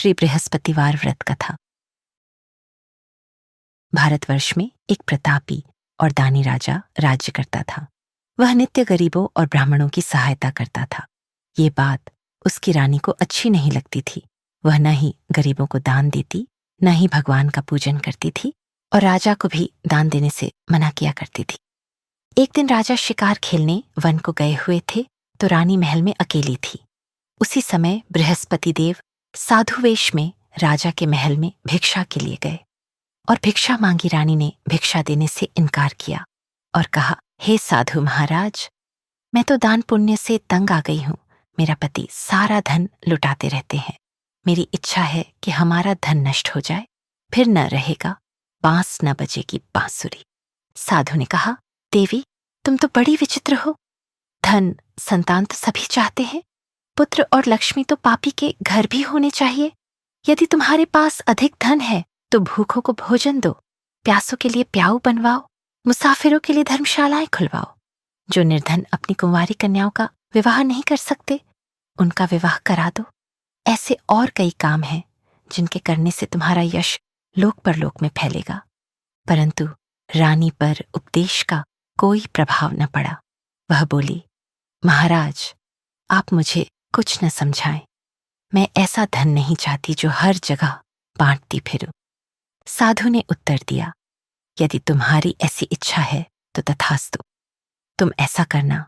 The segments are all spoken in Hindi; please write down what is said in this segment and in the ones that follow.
श्री बृहस्पतिवार व्रत कथा। भारतवर्ष में एक प्रतापी और दानी राजा राज्य करता था। वह नित्य गरीबों और ब्राह्मणों की सहायता करता था। ये बात उसकी रानी को अच्छी नहीं लगती थी। वह न ही गरीबों को दान देती, न ही भगवान का पूजन करती थी और राजा को भी दान देने से मना किया करती थी। एक दिन राजा शिकार खेलने वन को गए हुए थे तो रानी महल में अकेली थी। उसी समय बृहस्पति देव साधु वेश में राजा के महल में भिक्षा के लिए गए और भिक्षा मांगी रानी ने भिक्षा देने से इनकार किया और कहा, हे साधु महाराज, मैं तो दान पुण्य से तंग आ गई हूं। मेरा पति सारा धन लुटाते रहते हैं। मेरी इच्छा है कि हमारा धन नष्ट हो जाए, फिर न रहेगा बांस न बजेगी बांसुरी। साधु ने कहा, देवी, तुम तो बड़ी विचित्र हो। धन संतान तो सभी चाहते हैं, पुत्र और लक्ष्मी तो पापी के घर भी होने चाहिए। यदि तुम्हारे पास अधिक धन है तो भूखों को भोजन दो, प्यासों के लिए प्याऊ बनवाओ, मुसाफिरों के लिए धर्मशालाएं खुलवाओ। जो निर्धन अपनी कुंवारी कन्याओं का विवाह नहीं कर सकते, उनका विवाह करा दो। ऐसे और कई काम हैं जिनके करने से तुम्हारा यश लोक परलोक में फैलेगा। परंतु रानी पर उपदेश का कोई प्रभाव न पड़ा। वह बोली, महाराज, आप मुझे कुछ न समझाएं। मैं ऐसा धन नहीं चाहती जो हर जगह बांटती फिरूं। साधु ने उत्तर दिया, यदि तुम्हारी ऐसी इच्छा है तो तथास्तु। तुम ऐसा करना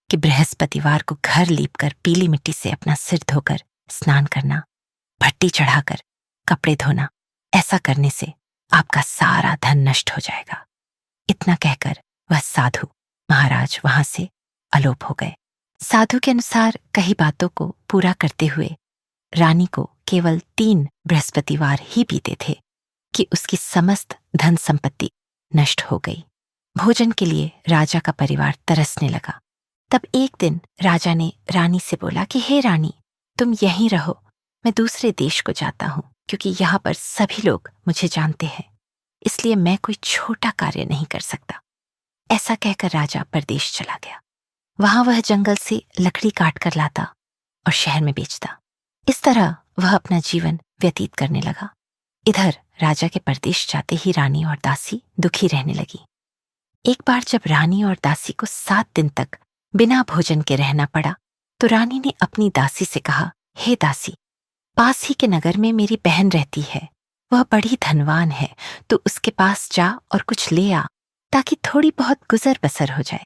कि बृहस्पतिवार को घर लीपकर पीली मिट्टी से अपना सिर धोकर स्नान करना, भट्टी चढ़ाकर कपड़े धोना। ऐसा करने से आपका सारा धन नष्ट हो जाएगा। इतना कहकर वह साधु महाराज वहां से अलोप हो गए। साधु के अनुसार कई बातों को पूरा करते हुए रानी को केवल 3 बृहस्पतिवार ही बीते थे कि उसकी समस्त धन संपत्ति नष्ट हो गई। भोजन के लिए राजा का परिवार तरसने लगा। तब एक दिन राजा ने रानी से बोला कि हे रानी, तुम यहीं रहो, मैं दूसरे देश को जाता हूं, क्योंकि यहाँ पर सभी लोग मुझे जानते हैं, इसलिए मैं कोई छोटा कार्य नहीं कर सकता। ऐसा कहकर राजा परदेश चला गया। वहां वह जंगल से लकड़ी काट कर लाता और शहर में बेचता। इस तरह वह अपना जीवन व्यतीत करने लगा। इधर राजा के परदेश जाते ही रानी और दासी दुखी रहने लगी। एक बार जब रानी और दासी को 7 दिन तक बिना भोजन के रहना पड़ा तो रानी ने अपनी दासी से कहा, हे दासी, पास ही के नगर में मेरी बहन रहती है। वह बड़ी धनवान है, तो उसके पास जा और कुछ ले आ, ताकि थोड़ी बहुत गुजर बसर हो जाए।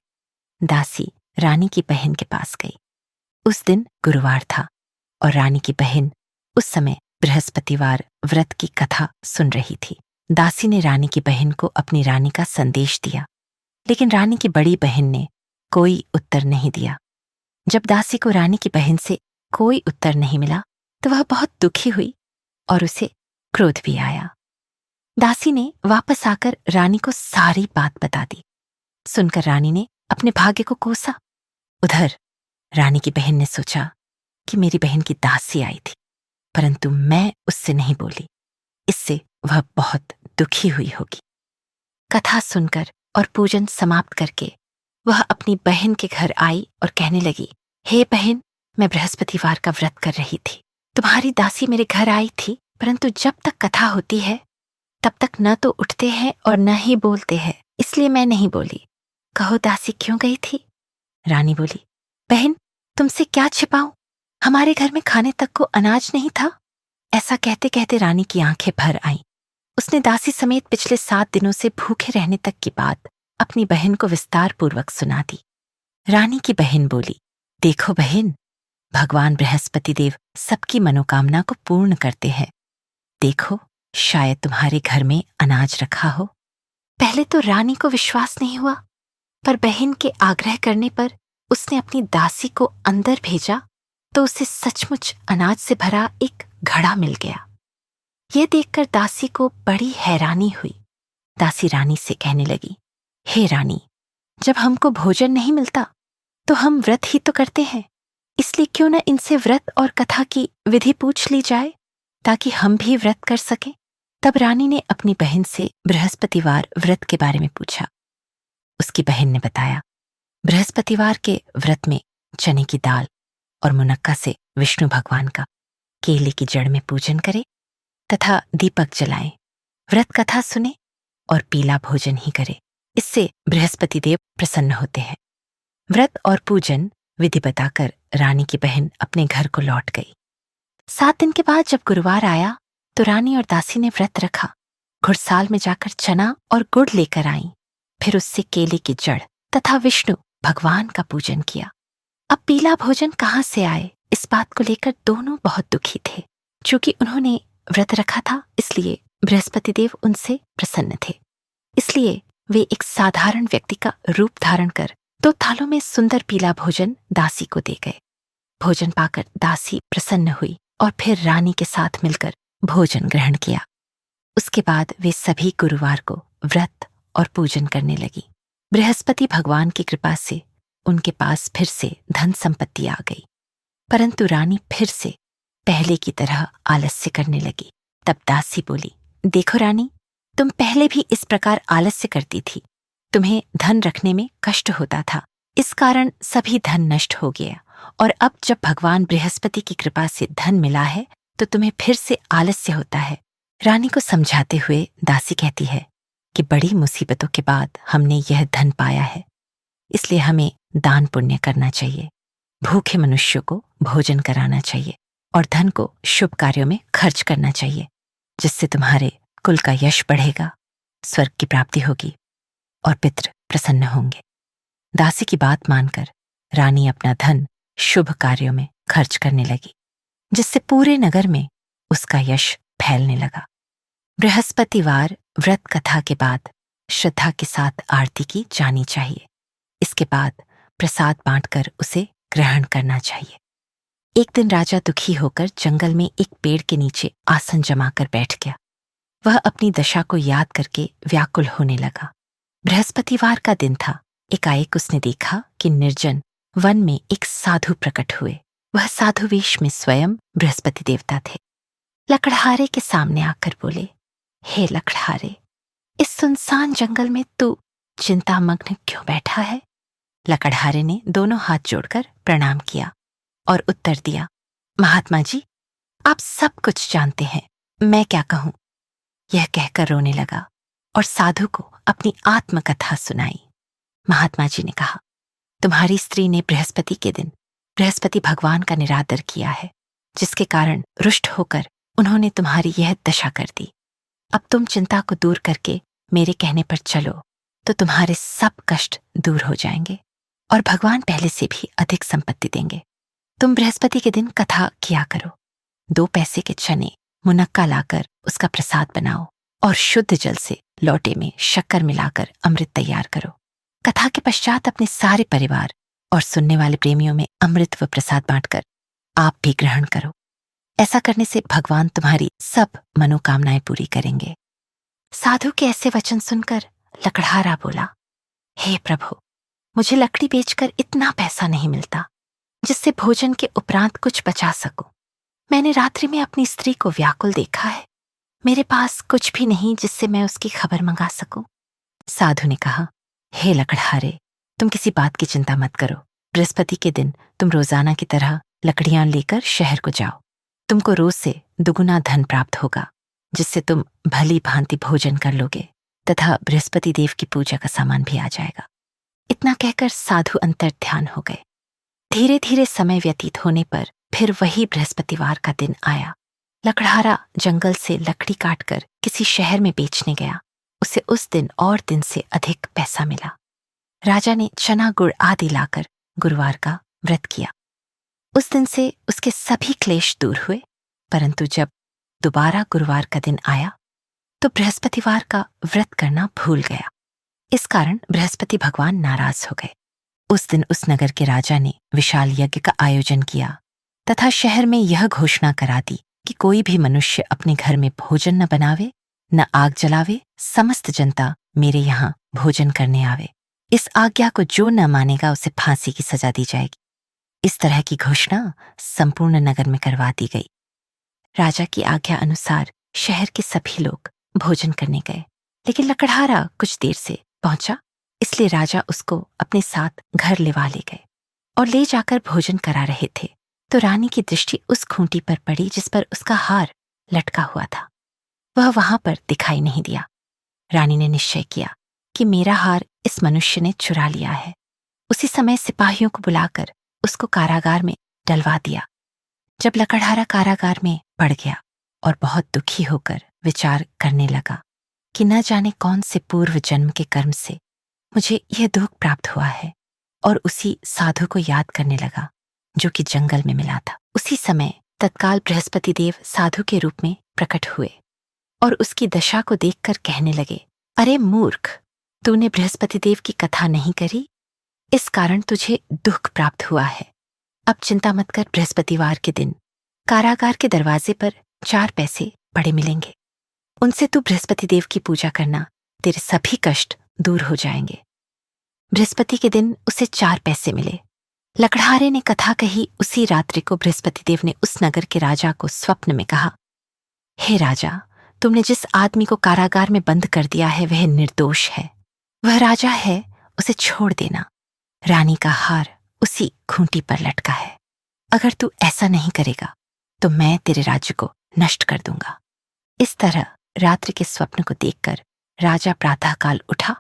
दासी रानी की बहन के पास गई। उस दिन गुरुवार था और रानी की बहन उस समय बृहस्पतिवार व्रत की कथा सुन रही थी। दासी ने रानी की बहन को अपनी रानी का संदेश दिया, लेकिन रानी की बड़ी बहन ने कोई उत्तर नहीं दिया। जब दासी को रानी की बहन से कोई उत्तर नहीं मिला तो वह बहुत दुखी हुई और उसे क्रोध भी आया। दासी ने वापस आकर रानी को सारी बात बता दी। सुनकर रानी ने अपने भाग्य को कोसा। उधर रानी की बहन ने सोचा कि मेरी बहन की दासी आई थी, परंतु मैं उससे नहीं बोली, इससे वह बहुत दुखी हुई होगी। कथा सुनकर और पूजन समाप्त करके वह अपनी बहन के घर आई और कहने लगी, हे बहन, मैं बृहस्पतिवार का व्रत कर रही थी। तुम्हारी दासी मेरे घर आई थी, परंतु जब तक कथा होती है तब तक न तो उठते हैं और न ही बोलते हैं, इसलिए मैं नहीं बोली। कहो दासी क्यों गई थी? रानी बोली, बहन, तुमसे क्या छिपाऊं? हमारे घर में खाने तक को अनाज नहीं था। ऐसा कहते कहते रानी की आंखें भर आईं। उसने दासी समेत पिछले 7 दिनों से भूखे रहने तक की बात अपनी बहन को विस्तार पूर्वक सुना दी। रानी की बहन बोली, देखो बहन, भगवान बृहस्पति देव सबकी मनोकामना को पूर्ण करते हैं। देखो, शायद तुम्हारे घर में अनाज रखा हो। पहले तो रानी को विश्वास नहीं हुआ, पर बहन के आग्रह करने पर उसने अपनी दासी को अंदर भेजा तो उसे सचमुच अनाज से भरा एक घड़ा मिल गया। यह देखकर दासी को बड़ी हैरानी हुई। दासी रानी से कहने लगी, हे रानी, जब हमको भोजन नहीं मिलता तो हम व्रत ही तो करते हैं, इसलिए क्यों न इनसे व्रत और कथा की विधि पूछ ली जाए ताकि हम भी व्रत कर सकें। तब रानी ने अपनी बहन से बृहस्पतिवार व्रत के बारे में पूछा। उसकी बहन ने बताया, बृहस्पतिवार के व्रत में चने की दाल और मुनक्का से विष्णु भगवान का केले की जड़ में पूजन करे तथा दीपक जलाए, व्रत कथा सुने और पीला भोजन ही करे। इससे बृहस्पति देव प्रसन्न होते हैं। व्रत और पूजन विधि बताकर रानी की बहन अपने घर को लौट गई। 7 दिन के बाद जब गुरुवार आया तो रानी और दासी ने व्रत रखा, घुड़साल में जाकर चना और गुड़ लेकर आई, फिर उससे केले की जड़ तथा विष्णु भगवान का पूजन किया। अब पीला भोजन कहाँ से आए, इस बात को लेकर दोनों बहुत दुखी थे। चूंकि उन्होंने व्रत रखा था इसलिए बृहस्पति देव उनसे प्रसन्न थे। इसलिए वे एक साधारण व्यक्ति का रूप धारण कर 2 थालों में सुंदर पीला भोजन दासी को दे गए। भोजन पाकर दासी प्रसन्न हुई और फिर रानी के साथ मिलकर भोजन ग्रहण किया। उसके बाद वे सभी गुरुवार को व्रत और पूजन करने लगी। बृहस्पति भगवान की कृपा से उनके पास फिर से धन संपत्ति आ गई, परंतु रानी फिर से पहले की तरह आलस्य करने लगी। तब दासी बोली, देखो रानी, तुम पहले भी इस प्रकार आलस्य करती थी। तुम्हें धन रखने में कष्ट होता था, इस कारण सभी धन नष्ट हो गया, और अब जब भगवान बृहस्पति की कृपा से धन मिला है तो तुम्हें फिर से आलस्य होता है। रानी को समझाते हुए दासी कहती है कि बड़ी मुसीबतों के बाद हमने यह धन पाया है, इसलिए हमें दान पुण्य करना चाहिए, भूखे मनुष्यों को भोजन कराना चाहिए और धन को शुभ कार्यों में खर्च करना चाहिए, जिससे तुम्हारे कुल का यश बढ़ेगा, स्वर्ग की प्राप्ति होगी और पितृ प्रसन्न होंगे। दासी की बात मानकर रानी अपना धन शुभ कार्यों में खर्च करने लगी, जिससे पूरे नगर में उसका यश फैलने लगा। बृहस्पतिवार व्रत कथा के बाद श्रद्धा के साथ आरती की जानी चाहिए। इसके बाद प्रसाद बांटकर उसे ग्रहण करना चाहिए। एक दिन राजा दुखी होकर जंगल में एक पेड़ के नीचे आसन जमाकर बैठ गया। वह अपनी दशा को याद करके व्याकुल होने लगा। बृहस्पतिवार का दिन था। एकाएक उसने देखा कि निर्जन वन में एक साधु प्रकट हुए। वह साधु वेश में स्वयं बृहस्पति देवता थे। लकड़हारे के सामने आकर बोले, हे लकड़हारे, इस सुनसान जंगल में तू चिंतामग्न क्यों बैठा है? लकड़हारे ने दोनों हाथ जोड़कर प्रणाम किया और उत्तर दिया, महात्मा जी, आप सब कुछ जानते हैं, मैं क्या कहूं? यह कहकर रोने लगा और साधु को अपनी आत्मकथा सुनाई। महात्मा जी ने कहा, तुम्हारी स्त्री ने बृहस्पति के दिन बृहस्पति भगवान का निरादर किया है, जिसके कारण रुष्ट होकर उन्होंने तुम्हारी यह दशा कर दी। अब तुम चिंता को दूर करके मेरे कहने पर चलो तो तुम्हारे सब कष्ट दूर हो जाएंगे और भगवान पहले से भी अधिक संपत्ति देंगे। तुम बृहस्पति के दिन कथा किया करो। 2 पैसे के चने मुनक्का लाकर उसका प्रसाद बनाओ और शुद्ध जल से लोटे में शक्कर मिलाकर अमृत तैयार करो। कथा के पश्चात अपने सारे परिवार और सुनने वाले प्रेमियों में अमृत व प्रसाद बांटकर आप भी ग्रहण करो। ऐसा करने से भगवान तुम्हारी सब मनोकामनाएं पूरी करेंगे। साधु के ऐसे वचन सुनकर लकड़हारा बोला, हे प्रभु, मुझे लकड़ी बेचकर इतना पैसा नहीं मिलता जिससे भोजन के उपरांत कुछ बचा सकूं। मैंने रात्रि में अपनी स्त्री को व्याकुल देखा है। मेरे पास कुछ भी नहीं जिससे मैं उसकी खबर मंगा सकूं। साधु ने कहा, हे लकड़हारे, तुम किसी बात की चिंता मत करो। बृहस्पति के दिन तुम रोजाना की तरह लकड़ियां लेकर शहर को जाओ। तुमको रोज से दुगुना धन प्राप्त होगा, जिससे तुम भली भांति भोजन कर लोगे तथा बृहस्पति देव की पूजा का सामान भी आ जाएगा। इतना कहकर साधु अंतर ध्यान हो गए। धीरे धीरे समय व्यतीत होने पर फिर वही बृहस्पतिवार का दिन आया। लकड़हारा जंगल से लकड़ी काटकर किसी शहर में बेचने गया। उसे उस दिन और दिन से अधिक पैसा मिला। राजा ने चना गुड़ आदि लाकर गुरुवार का व्रत किया। उस दिन से उसके सभी क्लेश दूर हुए, परंतु जब दोबारा गुरुवार का दिन आया तो बृहस्पतिवार का व्रत करना भूल गया। इस कारण बृहस्पति भगवान नाराज हो गए। उस दिन उस नगर के राजा ने विशाल यज्ञ का आयोजन किया तथा शहर में यह घोषणा करा दी कि कोई भी मनुष्य अपने घर में भोजन न बनावे, न आग जलावे, समस्त जनता मेरे यहाँ भोजन करने आवे। इस आज्ञा को जो न मानेगा उसे फांसी की सजा दी जाएगी। इस तरह की घोषणा संपूर्ण नगर में करवा दी गई। राजा की आज्ञा अनुसार शहर के सभी लोग भोजन करने गए, लेकिन लकड़हारा कुछ देर से पहुंचा, इसलिए राजा उसको अपने साथ घर लेवा ले गए और ले जाकर भोजन करा रहे थे। तो रानी की दृष्टि उस खूंटी पर पड़ी जिस पर उसका हार लटका हुआ था। वह वहां पर दिखाई नहीं दिया। रानी ने निश्चय किया कि मेरा हार इस मनुष्य ने चुरा लिया है। उसी समय सिपाहियों को बुलाकर उसको कारागार में डलवा दिया। जब लकड़हारा कारागार में पड़ गया और बहुत दुखी होकर विचार करने लगा कि न जाने कौन से पूर्व जन्म के कर्म से मुझे यह दुख प्राप्त हुआ है, और उसी साधु को याद करने लगा जो कि जंगल में मिला था। उसी समय तत्काल बृहस्पति देव साधु के रूप में प्रकट हुए और उसकी दशा को देखकर कहने लगे, अरे मूर्ख, तूने बृहस्पति देव की कथा नहीं करी, इस कारण तुझे दुख प्राप्त हुआ है। अब चिंता मत कर, बृहस्पतिवार के दिन कारागार के दरवाजे पर 4 पैसे पड़े मिलेंगे। उनसे तू बृहस्पति देव की पूजा करना, तेरे सभी कष्ट दूर हो जाएंगे। बृहस्पति के दिन उसे 4 पैसे मिले। लकड़हारे ने कथा कही उसी रात्रि को बृहस्पति देव ने उस नगर के राजा को स्वप्न में कहा, हे राजा, तुमने जिस आदमी को कारागार में बंद कर दिया है वह निर्दोष है। वह राजा है, उसे छोड़ देना। रानी का हार उसी खूंटी पर लटका है। अगर तू ऐसा नहीं करेगा तो मैं तेरे राज्य को नष्ट कर दूंगा। इस तरह रात्रि के स्वप्न को देखकर राजा प्रातःकाल उठा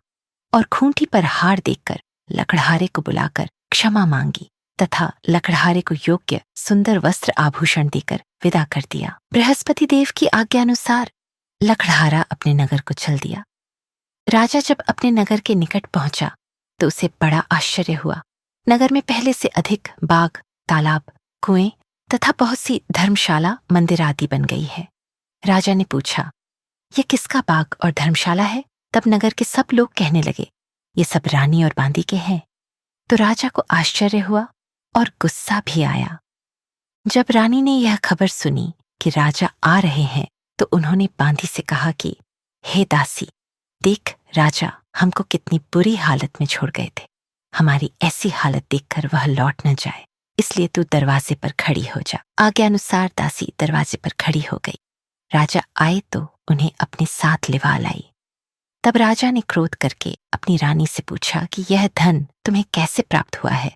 और खूंटी पर हार देखकर लकड़हारे को बुलाकर क्षमा मांगी तथा लकड़हारे को योग्य सुंदर वस्त्र आभूषण देकर विदा कर दिया। बृहस्पति देव की आज्ञानुसार लकड़हारा अपने नगर को चल दिया। राजा जब अपने नगर के निकट पहुंचा तो उसे बड़ा आश्चर्य हुआ। नगर में पहले से अधिक बाग, तालाब, कुएं तथा बहुत सी धर्मशाला, मंदिर आदि बन गई है। राजा ने पूछा, यह किसका बाग और धर्मशाला है? तब नगर के सब लोग कहने लगे, ये सब रानी और बांदी के हैं। तो राजा को आश्चर्य हुआ और गुस्सा भी आया। जब रानी ने यह खबर सुनी कि राजा आ रहे हैं तो उन्होंने बांदी से कहा कि हे दासी, देख राजा हमको कितनी बुरी हालत में छोड़ गए थे। हमारी ऐसी हालत देखकर वह लौट न जाए, इसलिए तू दरवाजे पर खड़ी हो जा। आज्ञानुसार दासी दरवाजे पर खड़ी हो गई। राजा आए तो उन्हें अपने साथ लिवा लाई। तब राजा ने क्रोध करके अपनी रानी से पूछा कि यह धन तुम्हें कैसे प्राप्त हुआ है?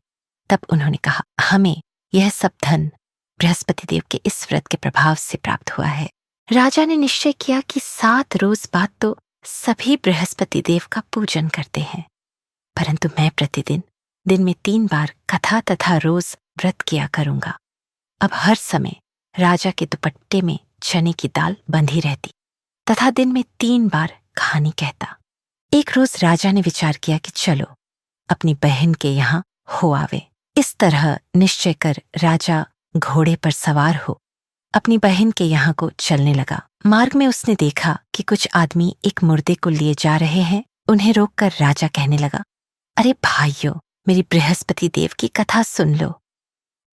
तब उन्होंने कहा, हमें यह सब धन बृहस्पति देव के इस व्रत के प्रभाव से प्राप्त हुआ है। राजा ने निश्चय किया कि 7 रोज बाद तो सभी बृहस्पति देव का पूजन करते हैं, परंतु मैं प्रतिदिन दिन में 3 बार कथा तथा रोज व्रत किया करूंगा। अब हर समय राजा के दुपट्टे में चने की दाल बंधी रहती तथा दिन में 3 बार कहानी कहता। एक रोज राजा ने विचार किया कि चलो अपनी बहन के यहाँ हो आवे। इस तरह निश्चय कर राजा घोड़े पर सवार हो अपनी बहन के यहाँ को चलने लगा। मार्ग में उसने देखा कि कुछ आदमी एक मुर्दे को लिए जा रहे हैं। उन्हें रोककर राजा कहने लगा, अरे भाइयों, मेरी बृहस्पति देव की कथा सुन लो।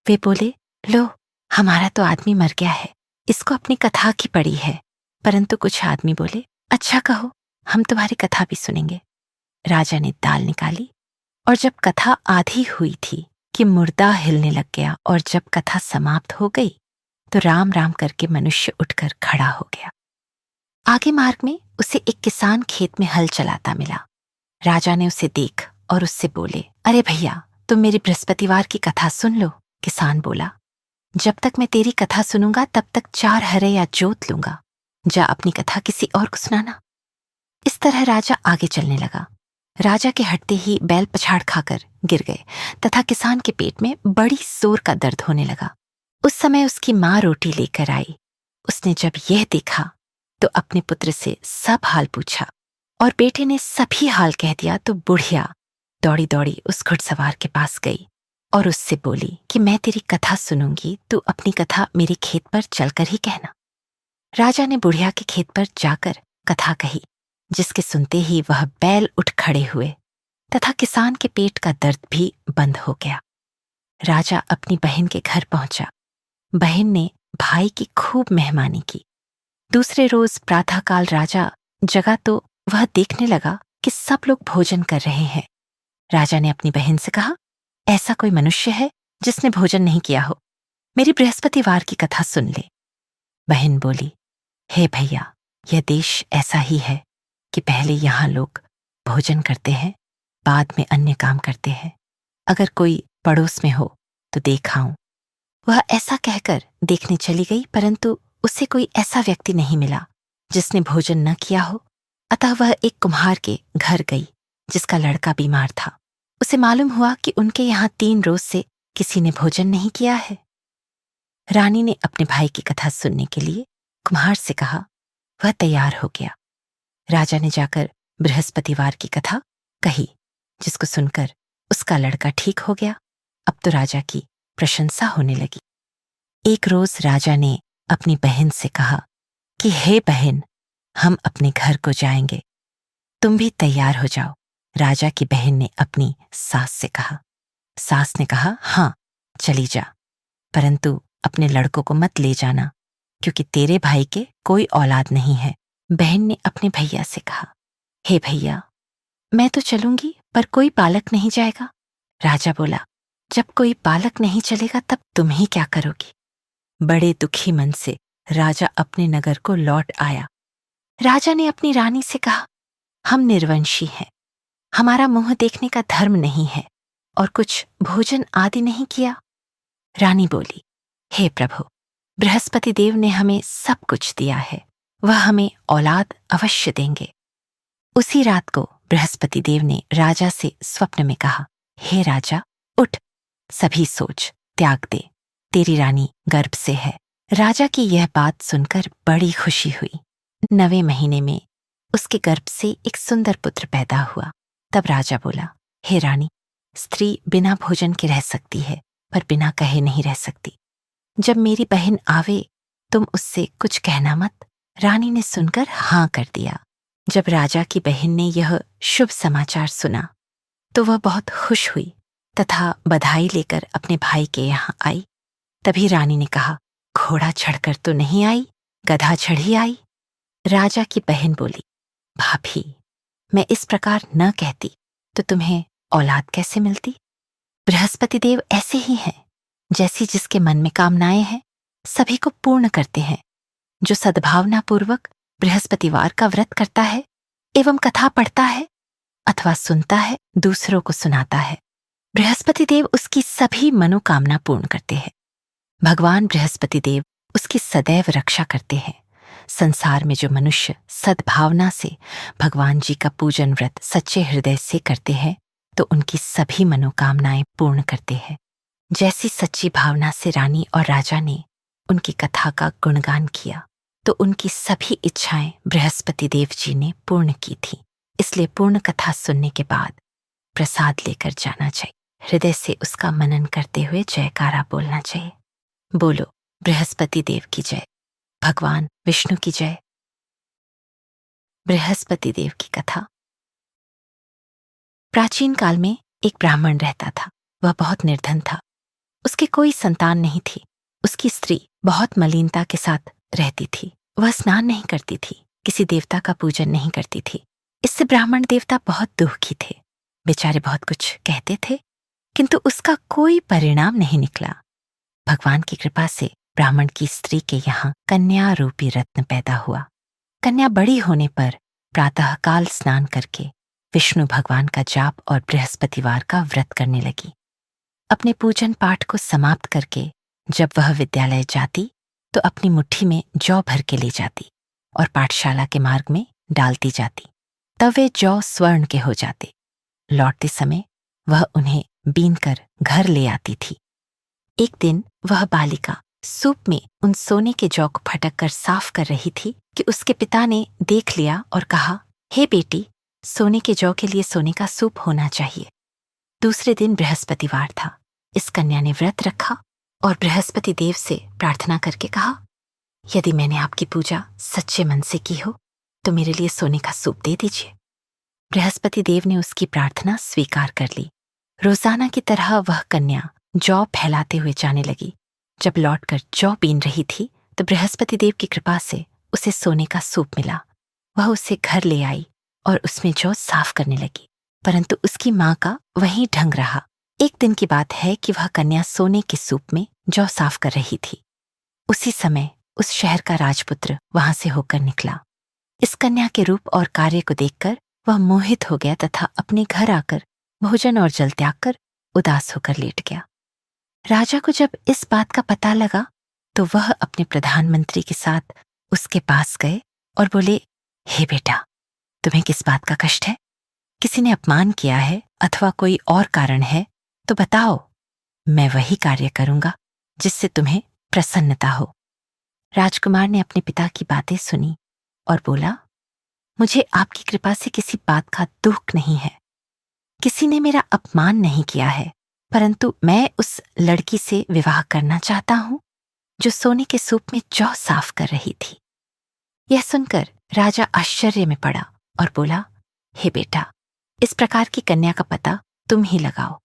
वे बोले, लो, हमारा तो आदमी मर गया है, इसको अपनी कथा की पड़ी है। परंतु कुछ आदमी बोले, अच्छा कहो, हम तुम्हारी कथा भी सुनेंगे। राजा ने दाल निकाली और जब कथा आधी हुई थी कि मुर्दा हिलने लग गया, और जब कथा समाप्त हो गई तो राम राम करके मनुष्य उठकर खड़ा हो गया। आगे मार्ग में उसे एक किसान खेत में हल चलाता मिला। राजा ने उसे देख और उससे बोले, अरे भैया, तुम मेरी बृहस्पतिवार की कथा सुन लो। किसान बोला, जब तक मैं तेरी कथा सुनूंगा तब तक 4 हरे या जोत लूंगा। जा अपनी कथा किसी और को सुनाना। इस तरह राजा आगे चलने लगा। राजा के हटते ही बैल पछाड़ खाकर गिर गए तथा किसान के पेट में बड़ी जोर का दर्द होने लगा। उस समय उसकी माँ रोटी लेकर आई। उसने जब यह देखा तो अपने पुत्र से सब हाल पूछा और बेटे ने सभी हाल कह दिया। तो बुढ़िया दौड़ी दौड़ी उस घुड़सवार के पास गई और उससे बोली कि मैं तेरी कथा सुनूंगी, तू अपनी कथा मेरे खेत पर चलकर ही कहना। राजा ने बुढ़िया के खेत पर जाकर कथा कही, जिसके सुनते ही वह बैल उठ खड़े हुए तथा किसान के पेट का दर्द भी बंद हो गया। राजा अपनी बहन के घर पहुंचा। बहन ने भाई की खूब मेहमानी की। दूसरे रोज प्रातःकाल राजा जगा तो वह देखने लगा कि सब लोग भोजन कर रहे हैं। राजा ने अपनी बहन से कहा, ऐसा कोई मनुष्य है जिसने भोजन नहीं किया हो? मेरी बृहस्पतिवार की कथा सुन ले। बहन बोली, हे भैया, यह देश ऐसा ही है कि पहले यहाँ लोग भोजन करते हैं, बाद में अन्य काम करते हैं। अगर कोई पड़ोस में हो तो देखाऊं। वह ऐसा कहकर देखने चली गई, परंतु उसे कोई ऐसा व्यक्ति नहीं मिला जिसने भोजन न किया हो। अतः वह एक कुम्हार के घर गई जिसका लड़का बीमार था। उसे मालूम हुआ कि उनके यहाँ 3 रोज से किसी ने भोजन नहीं किया है। रानी ने अपने भाई की कथा सुनने के लिए कुम्हार से कहा। वह तैयार हो गया। राजा ने जाकर बृहस्पतिवार की कथा कही, जिसको सुनकर उसका लड़का ठीक हो गया। अब तो राजा की प्रशंसा होने लगी। एक रोज राजा ने अपनी बहन से कहा कि हे बहन, हम अपने घर को जाएंगे, तुम भी तैयार हो जाओ। राजा की बहन ने अपनी सास से कहा। सास ने कहा, हाँ चली जा, परंतु अपने लड़कों को मत ले जाना, क्योंकि तेरे भाई के कोई औलाद नहीं है। बहन ने अपने भैया से कहा, हे भैया, मैं तो चलूंगी, पर कोई बालक नहीं जाएगा। राजा बोला, जब कोई बालक नहीं चलेगा तब तुम ही क्या करोगी। बड़े दुखी मन से राजा अपने नगर को लौट आया। राजा ने अपनी रानी से कहा, हम निर्वंशी हैं, हमारा मुंह देखने का धर्म नहीं है और कुछ भोजन आदि नहीं किया। रानी बोली, हे प्रभु, बृहस्पति देव ने हमें सब कुछ दिया है, वह हमें औलाद अवश्य देंगे। उसी रात को बृहस्पति देव ने राजा से स्वप्न में कहा, हे राजा, उठ, सभी सोच त्याग दे, तेरी रानी गर्भ से है। राजा की यह बात सुनकर बड़ी खुशी हुई। 9वें महीने में उसके गर्भ से एक सुंदर पुत्र पैदा हुआ। तब राजा बोला, हे रानी, स्त्री बिना भोजन के रह सकती है, पर बिना कहे नहीं रह सकती। जब मेरी बहन आवे तुम उससे कुछ कहना मत। रानी ने सुनकर हाँ कर दिया। जब राजा की बहन ने यह शुभ समाचार सुना तो वह बहुत खुश हुई तथा बधाई लेकर अपने भाई के यहाँ आई। तभी रानी ने कहा, घोड़ा चढ़कर तो नहीं आई, गधा चढ़ी आई। राजा की बहन बोली, भाभी, मैं इस प्रकार न कहती तो तुम्हें औलाद कैसे मिलती। बृहस्पति देव ऐसे ही हैं, जैसी जिसके मन में कामनाएं हैं सभी को पूर्ण करते हैं। जो सद्भावना पूर्वक बृहस्पतिवार का व्रत करता है एवं कथा पढ़ता है अथवा सुनता है, दूसरों को सुनाता है, बृहस्पति देव उसकी सभी मनोकामना पूर्ण करते हैं। भगवान बृहस्पति देव उसकी सदैव रक्षा करते हैं। संसार में जो मनुष्य सद्भावना से भगवान जी का पूजन व्रत सच्चे हृदय से करते हैं तो उनकी सभी मनोकामनाएं पूर्ण करते हैं। जैसी सच्ची भावना से रानी और राजा ने उनकी कथा का गुणगान किया तो उनकी सभी इच्छाएं बृहस्पति देव जी ने पूर्ण की थी। इसलिए पूर्ण कथा सुनने के बाद प्रसाद लेकर जाना चाहिए। हृदय से उसका मनन करते हुए जयकारा बोलना चाहिए। बोलो बृहस्पति देव की जय, भगवान विष्णु की जय। बृहस्पति देव की कथा। प्राचीन काल में एक ब्राह्मण रहता था। वह बहुत निर्धन था। उसके कोई संतान नहीं थी। उसकी स्त्री बहुत मलिनता के साथ रहती थी। वह स्नान नहीं करती थी, किसी देवता का पूजन नहीं करती थी। इससे ब्राह्मण देवता बहुत दुखी थे। बेचारे बहुत कुछ कहते थे, किंतु उसका कोई परिणाम नहीं निकला। भगवान की कृपा से ब्राह्मण की स्त्री के यहाँ कन्या रूपी रत्न पैदा हुआ। कन्या बड़ी होने पर प्रातःकाल स्नान करके विष्णु भगवान का जाप और बृहस्पतिवार का व्रत करने लगी। अपने पूजन पाठ को समाप्त करके जब वह विद्यालय जाती तो अपनी मुट्ठी में जौ भर के ले जाती और पाठशाला के मार्ग में डालती जाती। तब वे जौ स्वर्ण के हो जाते। लौटते समय वह उन्हें बीनकर घर ले आती थी। एक दिन वह बालिका सूप में उन सोने के जौ को फटक कर साफ कर रही थी कि उसके पिता ने देख लिया और कहा, हे बेटी, सोने के जौ के लिए सोने का सूप होना चाहिए। दूसरे दिन बृहस्पतिवार था। इस कन्या ने व्रत रखा और बृहस्पति देव से प्रार्थना करके कहा, यदि मैंने आपकी पूजा सच्चे मन से की हो तो मेरे लिए सोने का सूप दे दीजिए। बृहस्पति देव ने उसकी प्रार्थना स्वीकार कर ली। रोजाना की तरह वह कन्या जौ फैलाते हुए जाने लगी। जब लौटकर जौ बीन रही थी तो बृहस्पति देव की कृपा से उसे सोने का सूप मिला। वह उसे घर ले आई और उसमें जौ साफ करने लगी, परंतु उसकी माँ का वही ढंग रहा। एक दिन की बात है कि वह कन्या सोने के सूप में जौ साफ कर रही थी। उसी समय उस शहर का राजपुत्र वहां से होकर निकला। इस कन्या के रूप और कार्य को देखकर वह मोहित हो गया तथा अपने घर आकर भोजन और जल त्याग कर उदास होकर लेट गया। राजा को जब इस बात का पता लगा तो वह अपने प्रधानमंत्री के साथ उसके पास गए और बोले, हे बेटा, तुम्हें किस बात का कष्ट है? किसी ने अपमान किया है अथवा कोई और कारण है तो बताओ, मैं वही कार्य करूंगा जिससे तुम्हें प्रसन्नता हो। राजकुमार ने अपने पिता की बातें सुनी और बोला, मुझे आपकी कृपा से किसी बात का दुख नहीं है। किसी ने मेरा अपमान नहीं किया है, परंतु मैं उस लड़की से विवाह करना चाहता हूं जो सोने के सूप में जौ साफ कर रही थी। यह सुनकर राजा आश्चर्य में पड़ा और बोला, हे बेटा, इस प्रकार की कन्या का पता तुम ही लगाओ।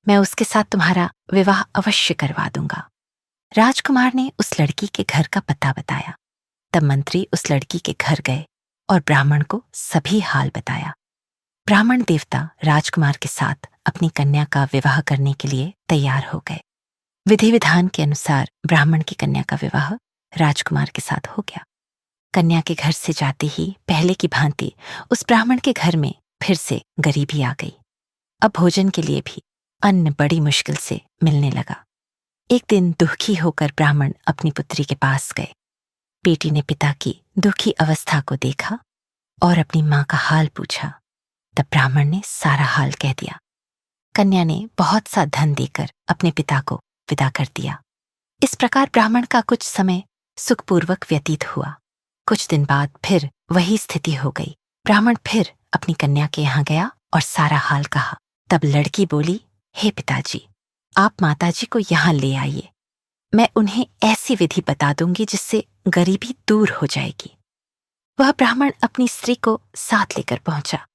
मैं उसके साथ तुम्हारा विवाह अवश्य करवा दूंगा। राजकुमार ने उस लड़की के घर का पता बताया। तब मंत्री उस लड़की के घर गए और ब्राह्मण को सभी हाल बताया। ब्राह्मण देवता राजकुमार के साथ अपनी कन्या का विवाह करने के लिए तैयार हो गए। विधि विधान के अनुसार ब्राह्मण की कन्या का विवाह राजकुमार के साथ हो गया। कन्या के घर से जाते ही पहले की भांति उस ब्राह्मण के घर में फिर से गरीबी आ गई। अब भोजन के लिए भी अन्न बड़ी मुश्किल से मिलने लगा। एक दिन दुखी होकर ब्राह्मण अपनी पुत्री के पास गए। बेटी ने पिता की दुखी अवस्था को देखा और अपनी मां का हाल पूछा। तब ब्राह्मण ने सारा हाल कह दिया। कन्या ने बहुत सा धन देकर अपने पिता को विदा कर दिया। इस प्रकार ब्राह्मण का कुछ समय सुखपूर्वक व्यतीत हुआ। कुछ दिन बाद फिर वही स्थिति हो गई। ब्राह्मण फिर अपनी कन्या के यहाँ गया और सारा हाल कहा। तब लड़की बोली, हे पिताजी, आप माताजी को यहाँ ले आइए। मैं उन्हें ऐसी विधि बता दूंगी जिससे गरीबी दूर हो जाएगी। वह ब्राह्मण अपनी स्त्री को साथ लेकर पहुंचा।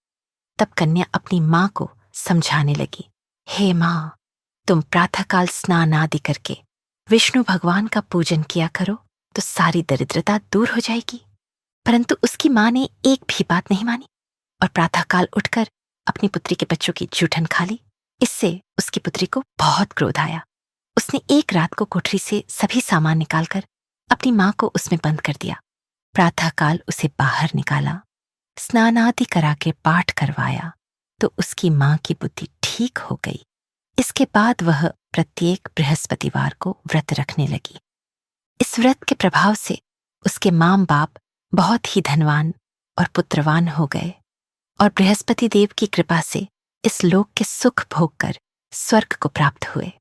तब कन्या अपनी मां को समझाने लगी, हे मां, तुम प्रातःकाल स्नान आदि करके विष्णु भगवान का पूजन किया करो तो सारी दरिद्रता दूर हो जाएगी। परंतु उसकी मां ने एक भी बात नहीं मानी और प्रातःकाल उठकर अपनी पुत्री के बच्चों की जूठन खा ली। इससे उसकी पुत्री को बहुत क्रोध आया। उसने एक रात को कोठरी से सभी सामान निकालकर अपनी मां को उसमें बंद कर दिया। प्रातःकाल उसे बाहर निकाला, स्नान आदि करा के पाठ करवाया तो उसकी मां की बुद्धि ठीक हो गई। इसके बाद वह प्रत्येक बृहस्पतिवार को व्रत रखने लगी। इस व्रत के प्रभाव से उसके मां बाप बहुत ही धनवान और पुत्रवान हो गए और बृहस्पति देव की कृपा से इस लोक के सुख भोग कर स्वर्ग को प्राप्त हुए।